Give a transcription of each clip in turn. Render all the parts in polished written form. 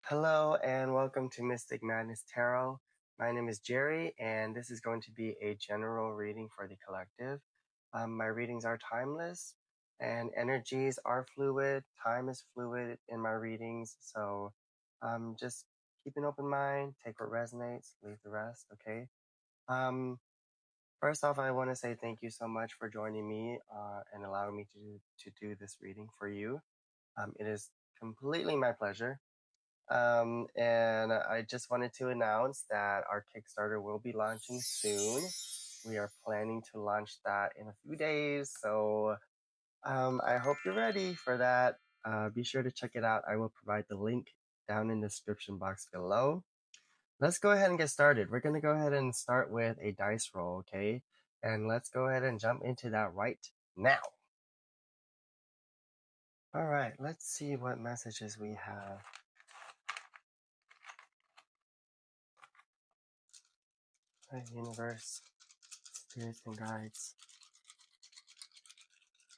Hello and welcome to Mystic Madness Tarot. My name is Jerry, and this is going to be a general reading for the collective. My readings are timeless, and energies are fluid. Time is fluid in my readings, so just keep an open mind, take what resonates, leave the rest, okay? First off, I want to say thank you so much for joining me and allowing me to do this reading for you. It is completely my pleasure. And I just wanted to announce that our Kickstarter will be launching soon. We are planning to launch that in a few days, so I hope you're ready for that. Be sure to check it out. I will provide the link down in the description box below. Let's go ahead and get started. We're going to go ahead and start with a dice roll, okay? And let's go ahead and jump into that right now. All right, let's see what messages we have. Hi, universe, spirits, and guides.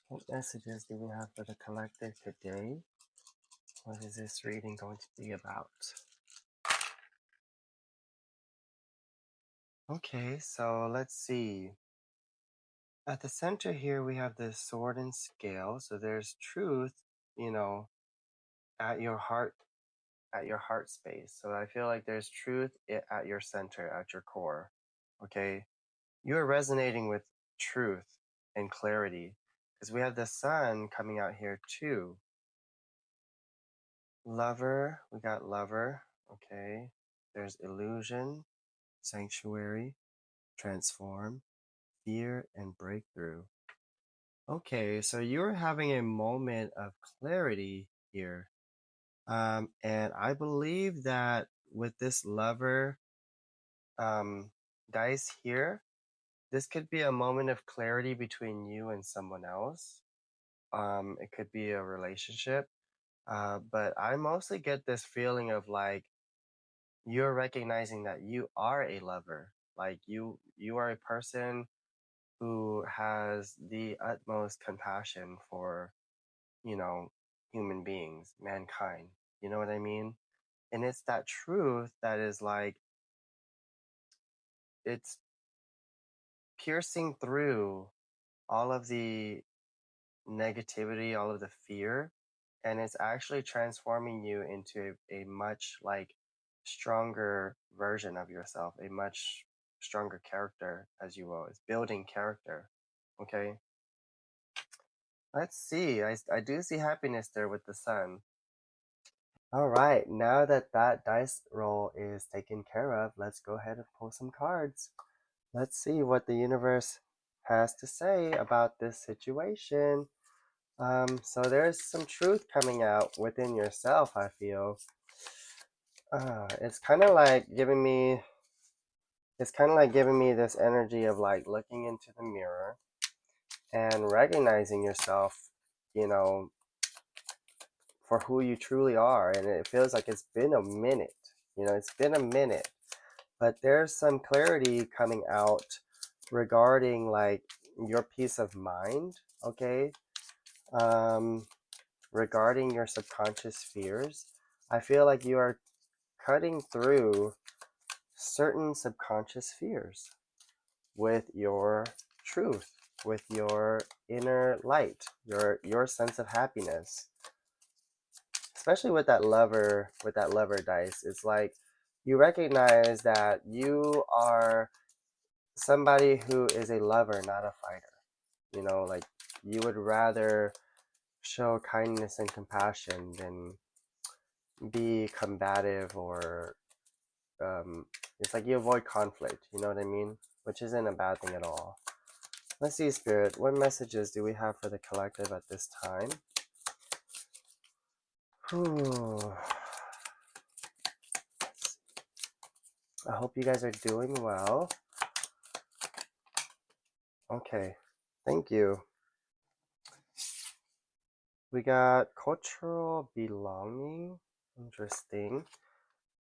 What messages do we have for the collective today? What is this reading going to be about? Okay, so let's see. At the center here, we have the sword and scale. So there's truth, you know, at your heart space. So I feel like there's truth at your center, at your core. Okay, you're resonating with truth and clarity because we have the sun coming out here too. Lover, we got lover. Okay, there's illusion, sanctuary, transform, fear, and breakthrough. Okay, so you're having a moment of clarity here. And I believe that with this lover dice here, this could be a moment of clarity between you and someone else. It could be a relationship. But I mostly get this feeling of like you're recognizing that you are a lover. Like you are a person who has the utmost compassion for, you know, human beings, mankind. You know what I mean? And it's that truth that is like it's piercing through all of the negativity, all of the fear, and it's actually transforming you into a much like stronger version of yourself, a much stronger character, as you will. It's building character. Okay. Let's see. I do see happiness there with the sun. All right. Now that that dice roll is taken care of, let's go ahead and pull some cards. Let's see what the universe has to say about this situation. So there's some truth coming out within yourself, I feel. It's kind of like giving me this energy of like looking into the mirror and recognizing yourself, you know, for who you truly are. And it feels like it's been a minute, it's been a minute, but there's some clarity coming out regarding like your peace of mind, okay? Regarding your subconscious fears, I feel like you are cutting through certain subconscious fears with your truth, with your inner light, your sense of happiness. Especially with that lover dice, it's like you recognize that you are somebody who is a lover, not a fighter. Like you would rather show kindness and compassion than be combative or it's like you avoid conflict, you know what I mean? Which isn't a bad thing at all. Let's see, Spirit, what messages do we have for the collective at this time? Whew. I hope you guys are doing well. Okay, thank you. We got cultural belonging. Interesting.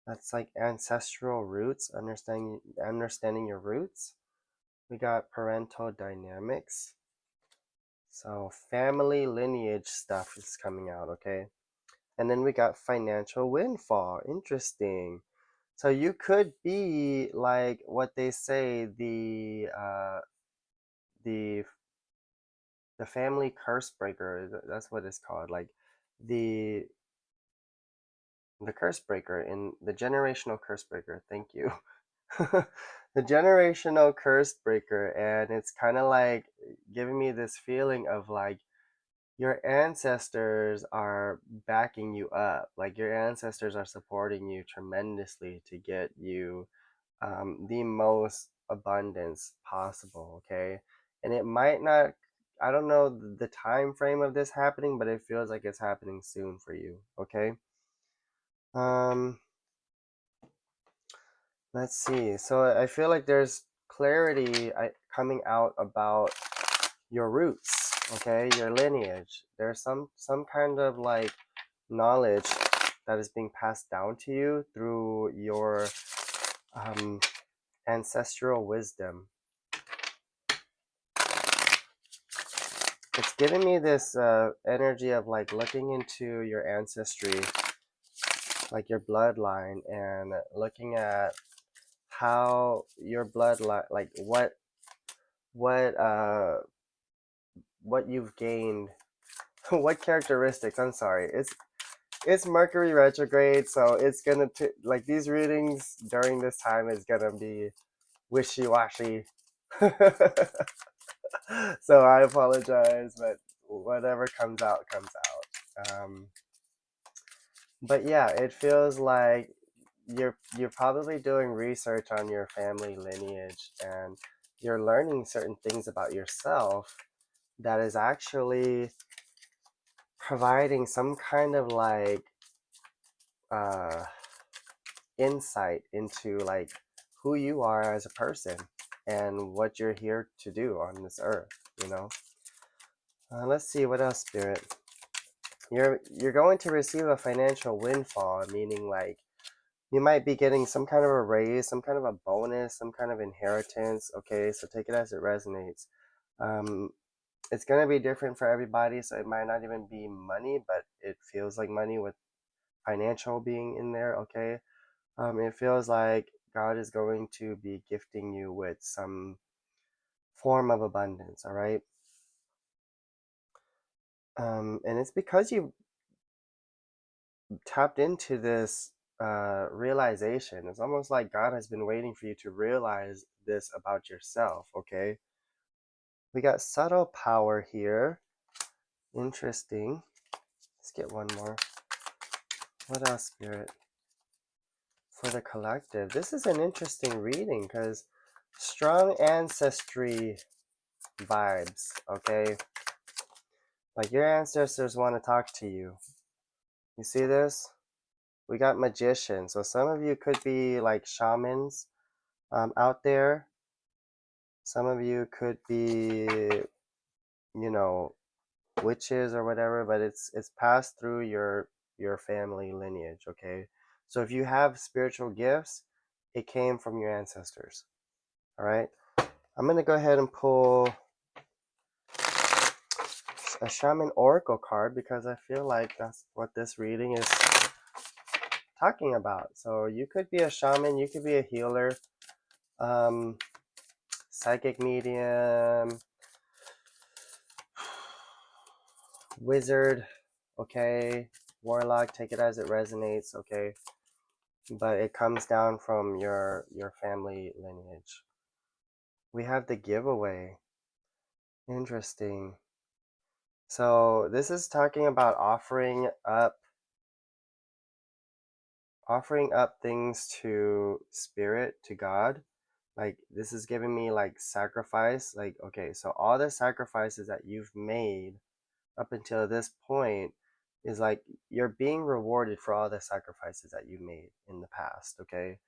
That's like ancestral roots, understanding your roots. We got parental dynamics. So family lineage stuff is coming out, okay? And then we got financial windfall. Interesting. So you could be like what they say, the the family curse breaker. That's what it's called. Like the the curse breaker in the generational curse breaker. Thank you. The generational curse breaker, and it's kind of like giving me this feeling of like your ancestors are backing you up. Like your ancestors are supporting you tremendously to get you the most abundance possible. Okay, and it might not. I don't know the time frame of this happening, but it feels like it's happening soon for you. Okay. Um, let's see. So I feel like there's clarity coming out about your roots, okay, your lineage. There's some kind of like knowledge that is being passed down to you through your um, ancestral wisdom. It's giving me this energy of like looking into your ancestry, like your bloodline, and looking at how your bloodline, like what uh what you've gained, what characteristics. I'm sorry, it's Mercury retrograde, so it's gonna like these readings during this time is gonna be wishy-washy. So I apologize, but whatever comes out comes out. But yeah, it feels like you're probably doing research on your family lineage, and you're learning certain things about yourself that is actually providing some kind of like uh insight into like who you are as a person and what you're here to do on this earth, you know. Let's see what else, Spirit. You're going to receive a financial windfall, meaning like you might be getting some kind of a raise, some kind of a bonus, some kind of inheritance. Okay, so take it as it resonates. um, it's going to be different for everybody, so it might not even be money, but it feels like money with financial being in there. Okay. It feels like God is going to be gifting you with some form of abundance, all right? And it's because you tapped into this realization. It's almost like God has been waiting for you to realize this about yourself, okay? We got subtle power here. Interesting. Let's get one more. What else, Spirit? For the collective. This is an interesting reading because strong ancestry vibes, okay? Like your ancestors want to talk to you. You see this? We got magicians. So some of you could be like shamans out there. Some of you could be, you know, witches or whatever, but it's passed through your family lineage, okay? So if you have spiritual gifts, it came from your ancestors. All right? I'm going to go ahead and pull a shaman oracle card because I feel like that's what this reading is talking about. So you could be a shaman, you could be a healer, um, psychic medium, wizard, okay, warlock, take it as it resonates, okay, but it comes down from your family lineage. We have the giveaway. Interesting. So this is talking about offering up things to spirit, to God. Like this is giving me like sacrifice. Like, okay, so all the sacrifices that you've made up until this point is like you're being rewarded for all the sacrifices that you made in the past, okay?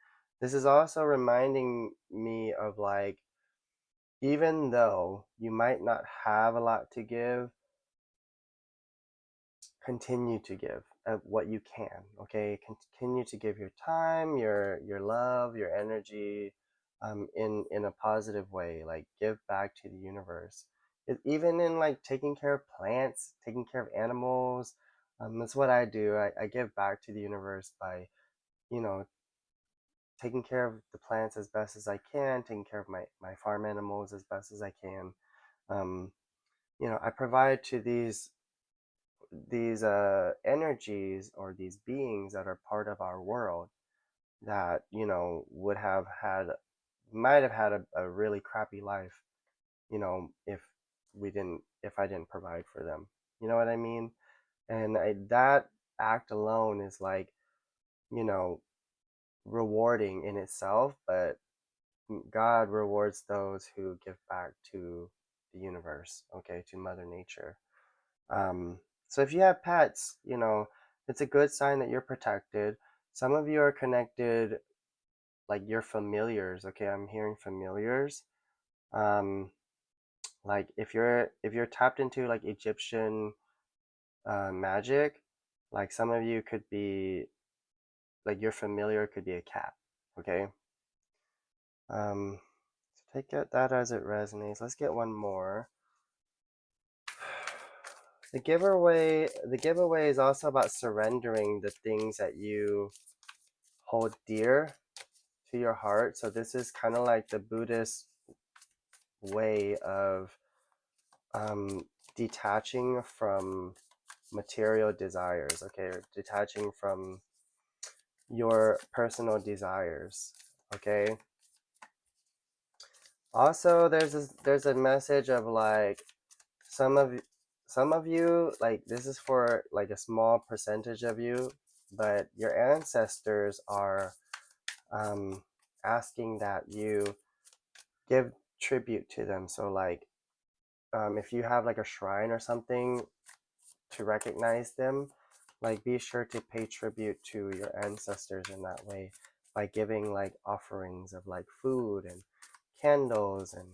This is also reminding me of like, even though you might not have a lot to give, continue to give what you can, okay? Continue to give your time, your love, your energy, in a positive way. Like give back to the universe. Even in like taking care of plants, taking care of animals, That's what I do. I give back to the universe by, you know, taking care of the plants as best as I can, taking care of my farm animals as best as I can. Um, I provide to these energies or these beings that are part of our world that would have had might have had a really crappy life, if if I didn't provide for them. You know what I mean? And that act alone is like, you know rewarding in itself, but God rewards those who give back to the universe, okay, to Mother Nature. Um, so if you have pets, it's a good sign that you're protected. Some of you are connected, like your familiars. Okay, I'm hearing familiars. Um, like if you're tapped into like Egyptian magic, like some of you could be like your familiar could be a cat. Okay. So take that as it resonates. Let's get one more. The giveaway is also about surrendering the things that you hold dear to your heart. So this is kind of like the Buddhist way of um, detaching from material desires, okay, or detaching from your personal desires, okay. Also, there's a message of like some of some of you, like this is for like a small percentage of you, but your ancestors are asking that you give tribute to them. So like if you have like a shrine or something to recognize them, like be sure to pay tribute to your ancestors in that way by giving like offerings of like food and candles, and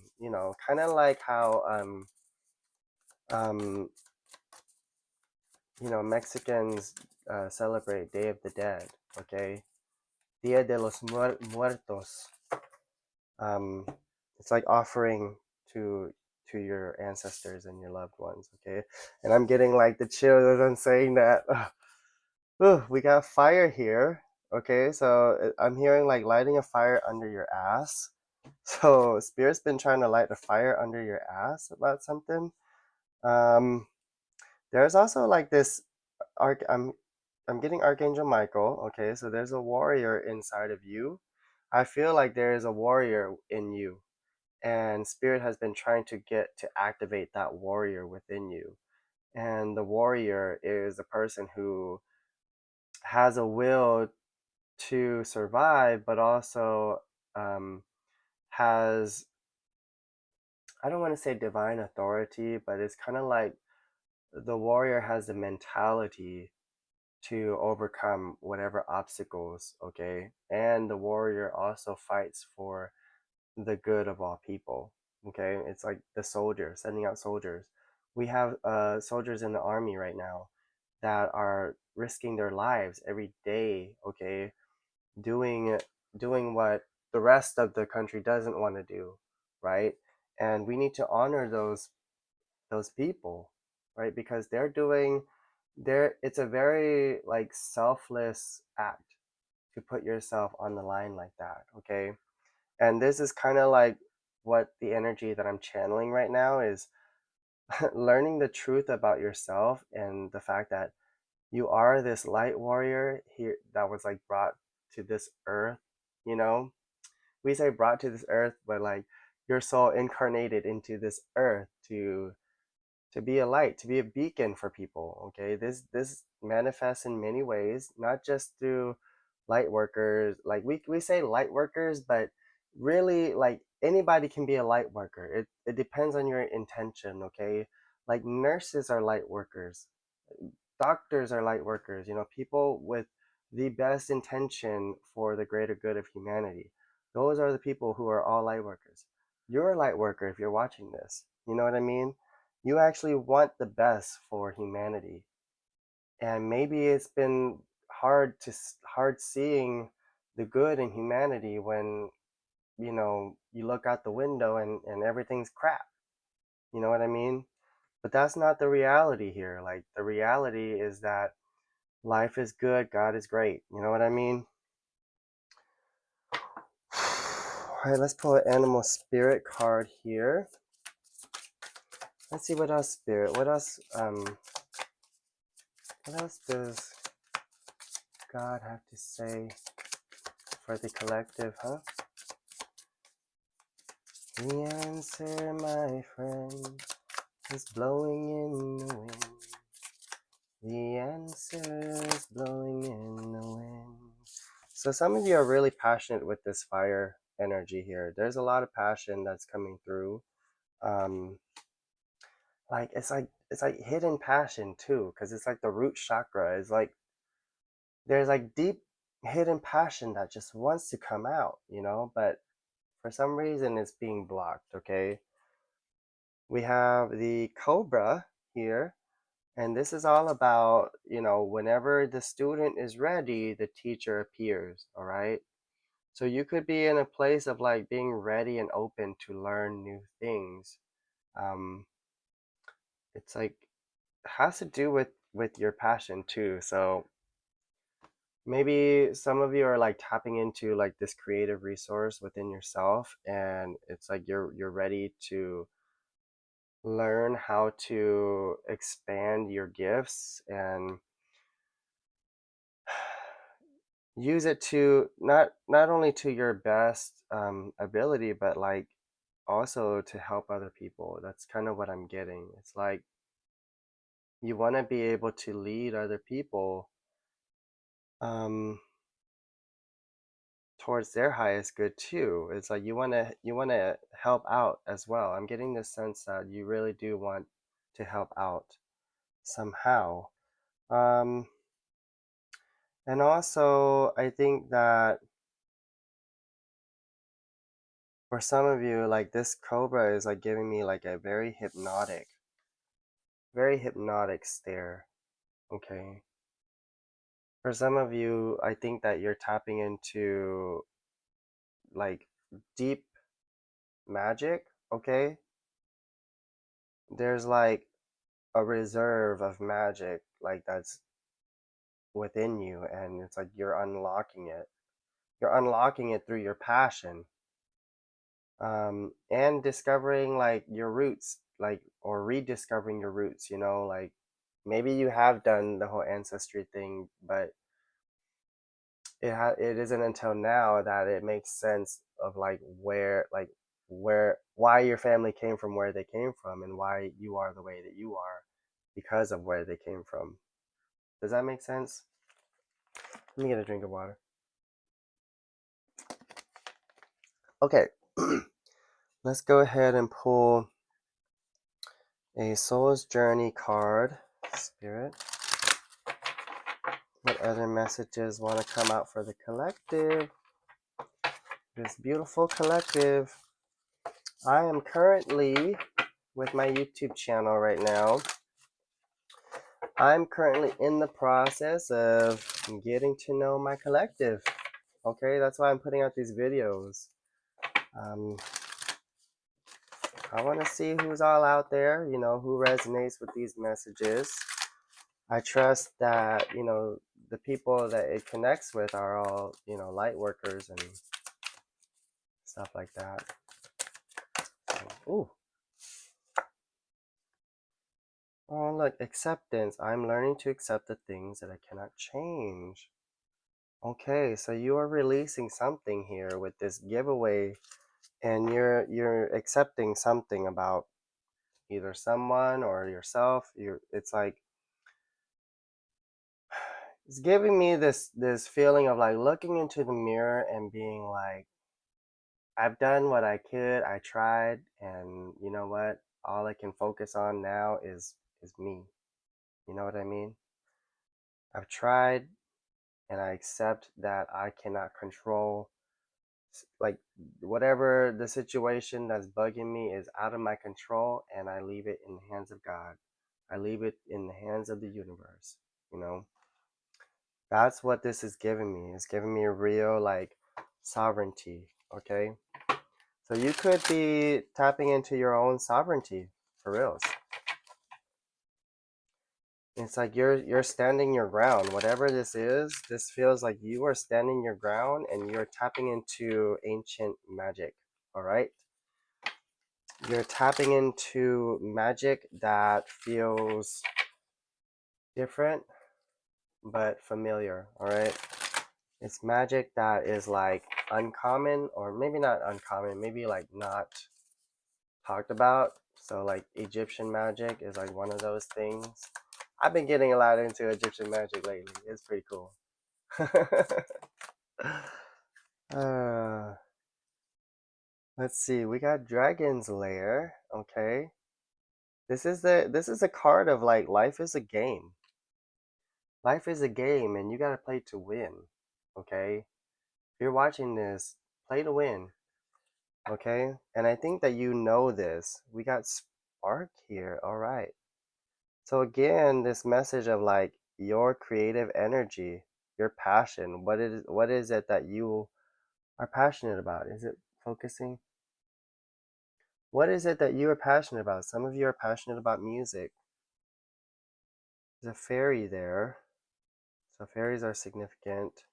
kind of like how um Mexicans celebrate Day of the Dead, okay? Dia de los Muertos. Um, it's like offering to to your ancestors and your loved ones, okay? And I'm getting like the chills as I'm saying that. Ooh, we got fire here, okay? So I'm hearing like lighting a fire under your ass. So Spirit's been trying to light a fire under your ass about something. Um, there's also like this arc. I'm getting Archangel Michael. Okay, so there's a warrior inside of you. I feel like there is a warrior in you, and Spirit has been trying to get to activate that warrior within you. And the warrior is a person who has a will to survive, but also um, has, I don't want to say divine authority, but it's kind of like the warrior has the mentality to overcome whatever obstacles, okay? And the warrior also fights for the good of all people, okay? It's like the soldier, sending out soldiers. We have soldiers in the army right now that are risking their lives every day, okay? Doing doing what the rest of the country doesn't want to do, right? And we need to honor those people, right? Because it's a very like selfless act to put yourself on the line like that, okay? And this is kind of like what the energy that I'm channeling right now is learning the truth about yourself and the fact that you are this light warrior here that was like brought to this earth, you know? We say brought to this earth, but like your soul incarnated into this earth to be a light, to be a beacon for people. Okay, this manifests in many ways, not just through light workers. Like we say light workers, but really like anybody can be a light worker. It depends on your intention. Okay, like nurses are light workers, doctors are light workers. People with the best intention for the greater good of humanity. Those are the people who are all light workers. You're a light worker if you're watching this. You know what I mean? You actually want the best for humanity. And maybe it's been hard seeing the good in humanity when, you look out the window and everything's crap. You know what I mean? But that's not the reality here. Like, the reality is that life is good, God is great. You know what I mean? All right, let's pull an animal spirit card here. Let's see what else, spirit. What else does God have to say for the collective, huh? The answer, my friend, is blowing in the wind. The answer is blowing in the wind. So some of you are really passionate with this fire energy here. There's a lot of passion that's coming through. Like it's like hidden passion too, because it's like the root chakra is like there's like deep hidden passion that just wants to come out, you know, but for some reason it's being blocked. Okay, we have the cobra here, and this is all about, you know, whenever the student is ready, the teacher appears. All right, so you could be in a place of like being ready and open to learn new things. um it's like has to do with your passion too. So maybe some of you are like tapping into like this creative resource within yourself, and it's like you're ready to learn how to expand your gifts and use it to not only to your best ability, but like also to help other people. That's kind of what I'm getting. It's like you want to be able to lead other people um towards their highest good too. It's like you want to help out as well. I'm getting this sense that you really do want to help out somehow. Um, and also, I think that for some of you, like this cobra is like giving me like a very hypnotic stare. Okay. For some of you, I think that you're tapping into like deep magic. Okay. There's like a reserve of magic like that's within you, and it's like you're unlocking it through your passion, and discovering like your roots, like, or rediscovering your roots, you know, like maybe you have done the whole ancestry thing, but it isn't until now that it makes sense of why your family came from where they came from, and why you are the way that you are because of where they came from. Does that make sense? Let me get a drink of water. Okay, let's go ahead and pull a Soul's Journey card. Spirit, what other messages want to come out for the collective? This beautiful collective. I am currently, with my YouTube channel right now, I'm currently in the process of getting to know my collective. Okay, that's why I'm putting out these videos. I want to see who's all out there, you know, who resonates with these messages. I trust that, you know, the people that it connects with are all, you know, light workers and stuff like that. Ooh. Oh, look, acceptance. I'm learning to accept the things that I cannot change. Okay, so you are releasing something here with this giveaway, and you're accepting something about either someone or yourself. It's like it's giving me this feeling of like looking into the mirror and being like, I've done what I could, I tried, and you know what? All I can focus on now is me. You know what I mean? I've tried, and I accept that I cannot control, like, whatever the situation that's bugging me is out of my control, and I leave it in the hands of God. I leave it in the hands of the universe, you know? That's what this is giving me. It's giving me a real like sovereignty, okay? So you could be tapping into your own sovereignty for reals. It's like you're standing your ground. Whatever this is, this feels like you are standing your ground and you're tapping into ancient magic. All right? You're tapping into magic that feels different but familiar. All right? It's magic that is like uncommon, or maybe not uncommon, maybe like not talked about. So like Egyptian magic is like one of those things. I've been getting a lot into Egyptian magic lately. It's pretty cool. uh, let's see. We got Dragon's Lair. Okay. This is a card of like life is a game. Life is a game and you gotta play to win. Okay? If you're watching this, play to win. Okay? And I think that you know this. We got Spark here. All right. So again, this message of like your creative energy, your passion, what is it that you are passionate about? Is it focusing? What is it that you are passionate about? Some of you are passionate about music. There's a fairy there. So fairies are significant.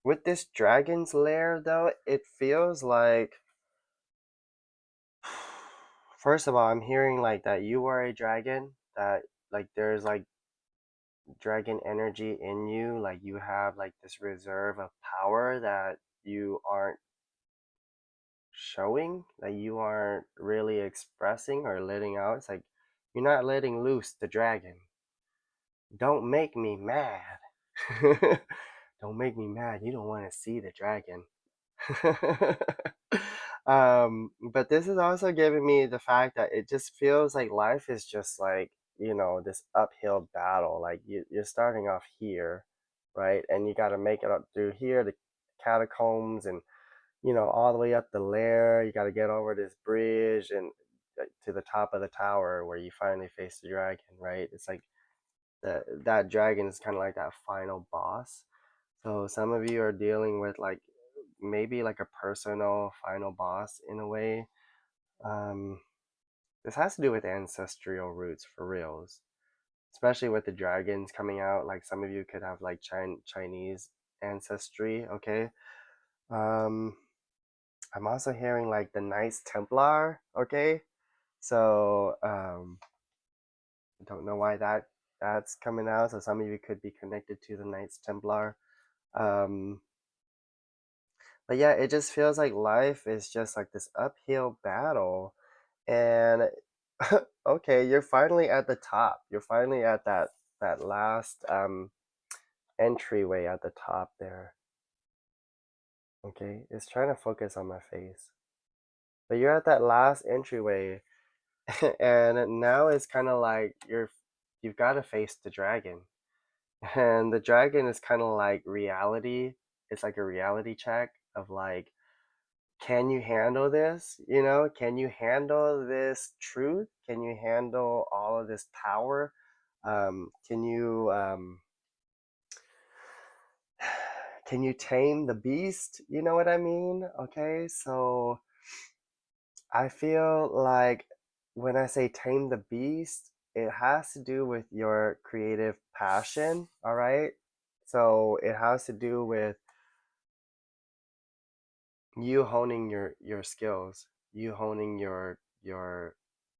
With this dragon's lair though, it feels like first of all, I'm hearing like that you are a dragon, that like there's like dragon energy in you, like you have like this reserve of power that you aren't showing, that you aren't really expressing or letting out. It's like you're not letting loose the dragon. Don't make me mad. Don't make me mad. You don't want to see the dragon. But this is also giving me the fact that it just feels like life is just like, this uphill battle. Like you're starting off here, right? And you got to make it up through here, the catacombs, and, all the way up the lair. You got to get over this bridge and to the top of the tower where you finally face the dragon, right? It's like that dragon is kind of like that final boss. So some of you are dealing with like maybe like a personal final boss in a way. Um, this has to do with ancestral roots for reals, especially with the dragons coming out. Like some of you could have like Chinese ancestry. Okay. Um, I'm also hearing like the Knights Templar. Okay. So don't know why that's coming out. So some of you could be connected to the Knights Templar. Um, but yeah, it just feels like life is just like this uphill battle. And okay, you're finally at the top. You're finally at that last entryway at the top there. Okay, it's trying to focus on my face. But you're at that last entryway, and now it's kind of like you've got to face the dragon. And the dragon is kind of like reality. It's like a reality check of like, can you handle this? Can you handle this truth? Can you handle all of this power? Can you can you tame the beast? You know what I mean? Okay, so I feel like when I say tame the beast, it has to do with your creative passion, all right? So it has to do with you honing your skills, you honing your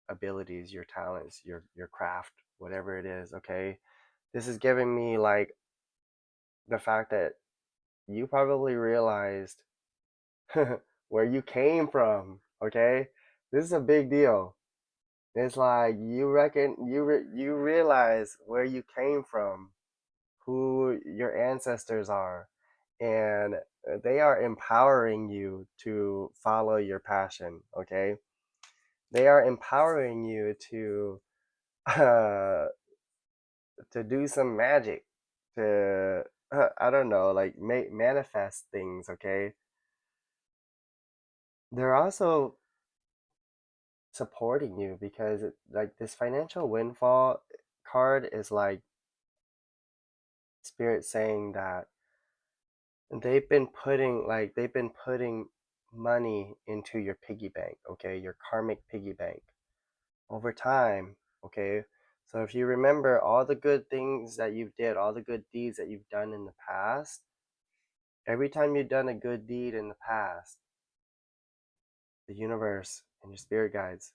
abilities, your talents, your craft, whatever it is, okay? This is giving me like the fact that you probably realized where you came from, okay? This is a big deal. It's like you reckon you realize where you came from, who your ancestors are, and they are empowering you to follow your passion, okay? They are empowering you to uh, to do some magic, to I don't know, like make manifest things, okay? They're also supporting you because like this financial windfall card is like spirit saying that they've been putting money into your piggy bank, okay? Your karmic piggy bank. over time, okay? So if you remember all the good things that you've did, all the good deeds that you've done in the past, every time you've done a good deed in the past, the universe and your spirit guides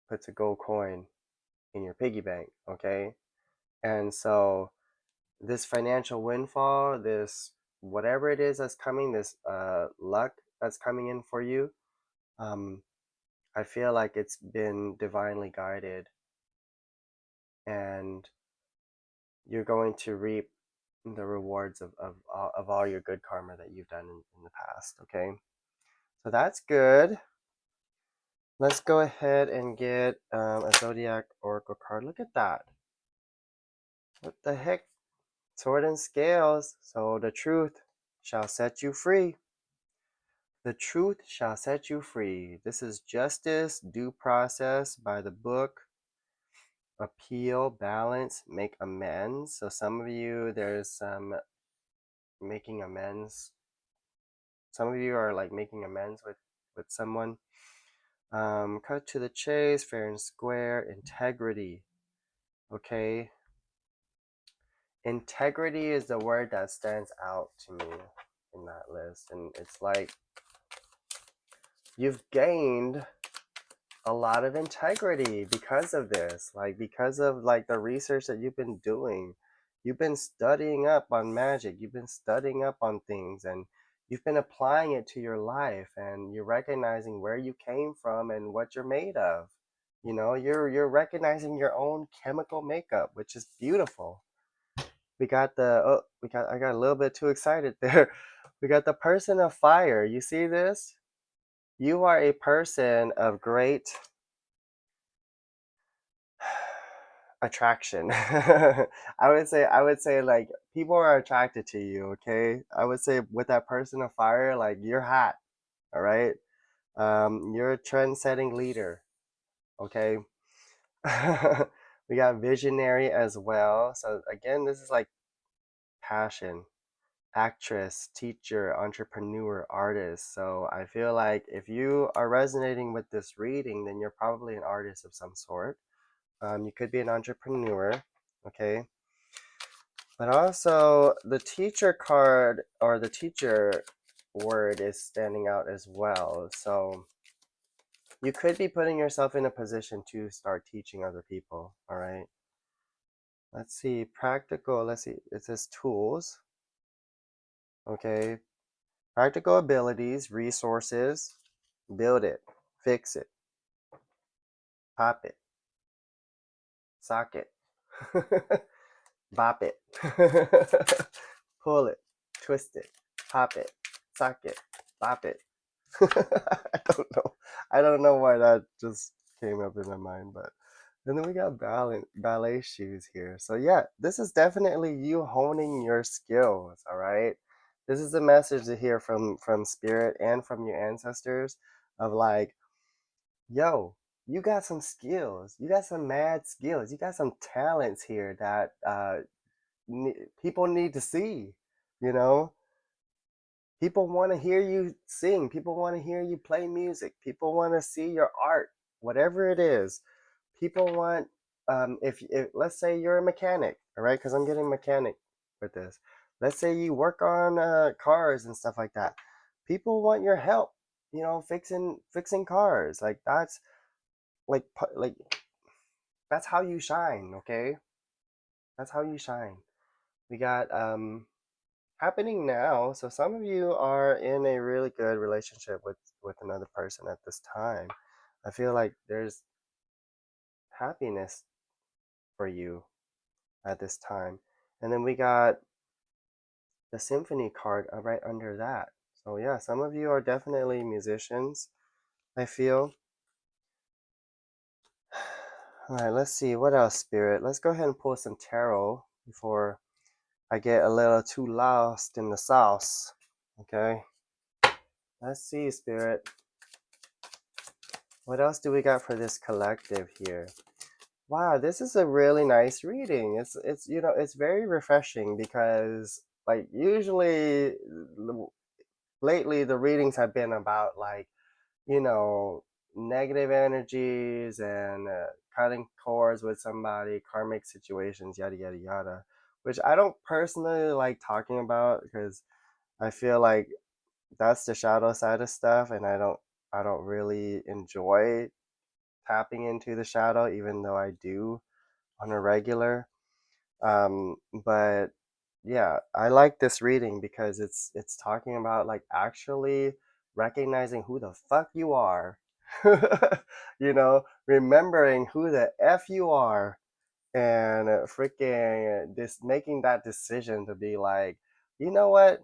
puts a gold coin in your piggy bank, okay? And so this financial windfall, this whatever it is that's coming, this luck that's coming in for you, um, I feel like it's been divinely guided, and you're going to reap the rewards of all your good karma that you've done in the past, okay? So that's good. Let's go ahead and get a zodiac oracle card. Look at that. What the heck? Sword and scales. So the truth shall set you free. The truth shall set you free. This is justice, due process by the book, appeal, balance, make amends. So some of you, there's some making amends. Some of you are like making amends with someone. Cut to the chase, fair and square, integrity. Okay. Integrity is the word that stands out to me in that list. And it's like you've gained a lot of integrity because of this, like because of like the research that you've been doing. You've been studying up on magic, you've been studying up on things, and you've been applying it to your life, and you're recognizing where you came from and what you're made of. You know, you're recognizing your own chemical makeup, which is beautiful. We got the I got a little bit too excited there. We got the person of fire. You see this? You are a person of great attraction. I would say like people are attracted to you, okay? I would say with that person of fire, like you're hot, all right? You're a trend-setting leader, okay? We got visionary as well. So again, this is like passion, actress, teacher, entrepreneur, artist. So I feel like if you are resonating with this reading, then you're probably an artist of some sort. You could be an entrepreneur, okay? But also the teacher card or the teacher word is standing out as well. So you could be putting yourself in a position to start teaching other people, all right? Let's see, practical, let's see, it says tools, okay? Practical abilities, resources, build it, fix it, pop it, sock it, bop it, pull it, twist it, pop it, sock it, bop it. I don't know. I don't know why that just came up in my mind, but and then we got ballet shoes here. So yeah, this is definitely you honing your skills, all right? This is a message to hear from spirit and from your ancestors of like, yo, you got some skills. You got some mad skills. You got some talents here that people need to see, you know? People want to hear you sing. People want to hear you play music. People want to see your art, whatever it is. People want, if let's say you're a mechanic, all right? Because I'm getting mechanic with this. Let's say you work on cars and stuff like that. People want your help, you know, fixing cars. Like like like that's how you shine, okay? That's how you shine. We got happening now. So some of you are in a really good relationship with another person at this time. I feel like there's happiness for you at this time. And then we got the symphony card right under that. So yeah, some of you are definitely musicians, I feel. All right, let's see what else, spirit. Let's go ahead and pull some tarot before I get a little too lost in the sauce. Okay. Let's see, spirit. What else do we got for this collective here? Wow, this is a really nice reading. It's you know, it's very refreshing because like lately the readings have been about like, you know, negative energies and cutting cords with somebody, karmic situations, yada yada yada, which I don't personally like talking about because I feel like that's the shadow side of stuff, and I don't really enjoy tapping into the shadow, even though I do on a regular. But yeah, I like this reading because it's talking about like actually recognizing who the fuck you are. Remembering who the F you are and freaking this making that decision to be like, you know what?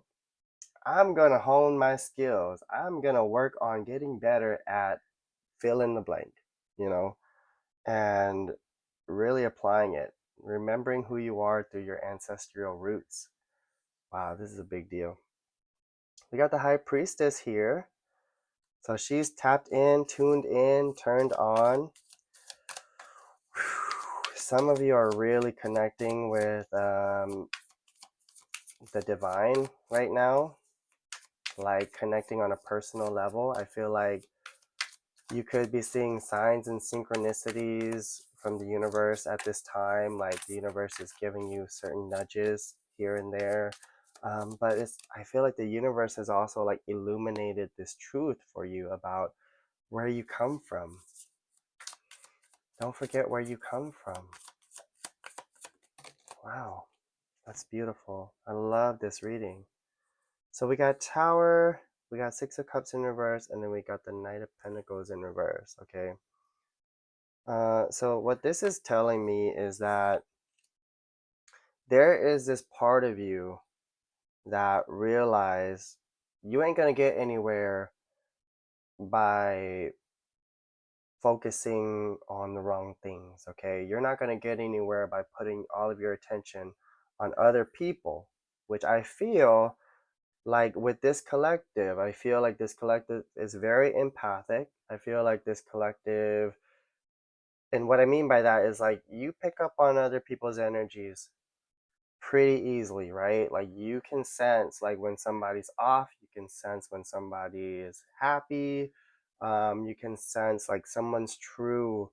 I'm gonna hone my skills. I'm gonna work on getting better at fill in the blank, you know, and really applying it, remembering who you are through your ancestral roots. Wow, this is a big deal. We got the High Priestess here. So she's tapped in, tuned in, turned on. Some of you are really connecting with the divine right now, like connecting on a personal level. I feel like you could be seeing signs and synchronicities from the universe at this time, like the universe is giving you certain nudges here and there. But I feel like the universe has also like illuminated this truth for you about where you come from. Don't forget where you come from. Wow, that's beautiful. I love this reading. So we got Tower, we got Six of Cups in reverse, and then we got the Knight of Pentacles in reverse, okay? So what this is telling me is that there is this part of you that realize you ain't gonna get anywhere by focusing on the wrong things, okay? You're not gonna get anywhere by putting all of your attention on other people, which I feel like with this collective, I feel like this collective is very empathic. I feel like this collective, and what I mean by that is like you pick up on other people's energies pretty easily, right? Like you can sense like when somebody's off, you can sense when somebody is happy. You can sense like someone's true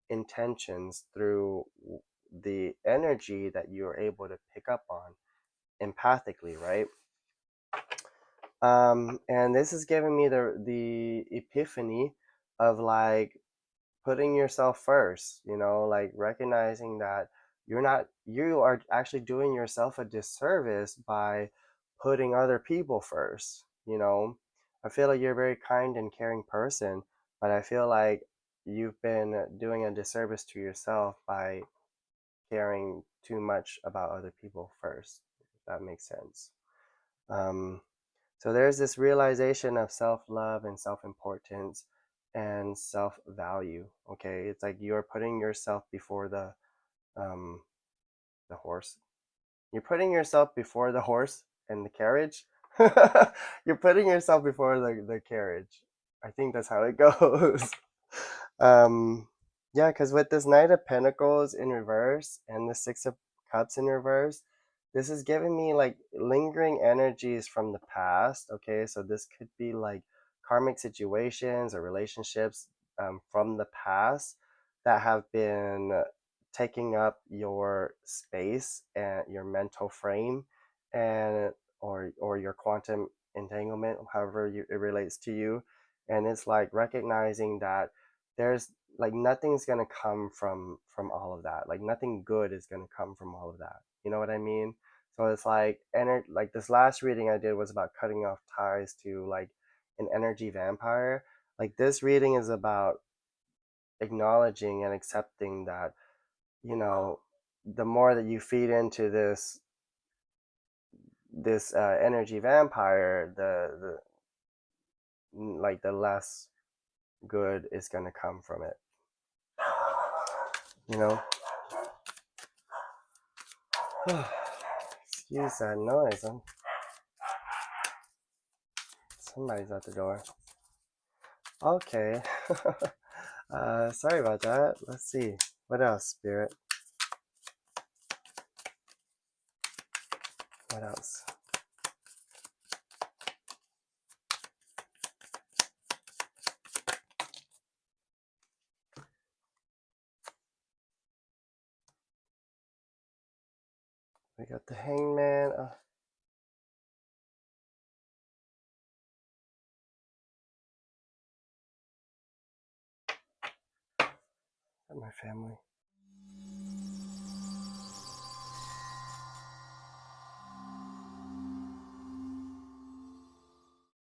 intentions through the energy that you're able to pick up on empathically, right? And this is giving me the epiphany of like putting yourself first, like recognizing that you are actually doing yourself a disservice by putting other people first. I feel like you're a very kind and caring person, but I feel like you've been doing a disservice to yourself by caring too much about other people first, if that makes sense. um, so there's this realization of self-love and self-importance and self-value. Okay, it's like you're putting yourself before the horse. You're putting yourself before the horse and the carriage. You're putting yourself before the carriage. I think that's how it goes. um, yeah, because with this Knight of Pentacles in reverse and the Six of Cups in reverse, this is giving me like lingering energies from the past. Okay, so this could be like karmic situations or relationships from the past that have been taking up your space and your mental frame and or your quantum entanglement, however it relates to you. And it's like recognizing that there's like nothing's gonna come from all of that. Like nothing good is gonna come from all of that. You know what I mean? So it's like like this last reading I did was about cutting off ties to like an energy vampire. Like this reading is about acknowledging and accepting that, you know, the more that you feed into this energy vampire, the less good is gonna come from it. You know. Excuse that noise. Somebody's at the door. Okay. Sorry about that. Let's see. What else, Spirit? What else? We got the hangman. My family.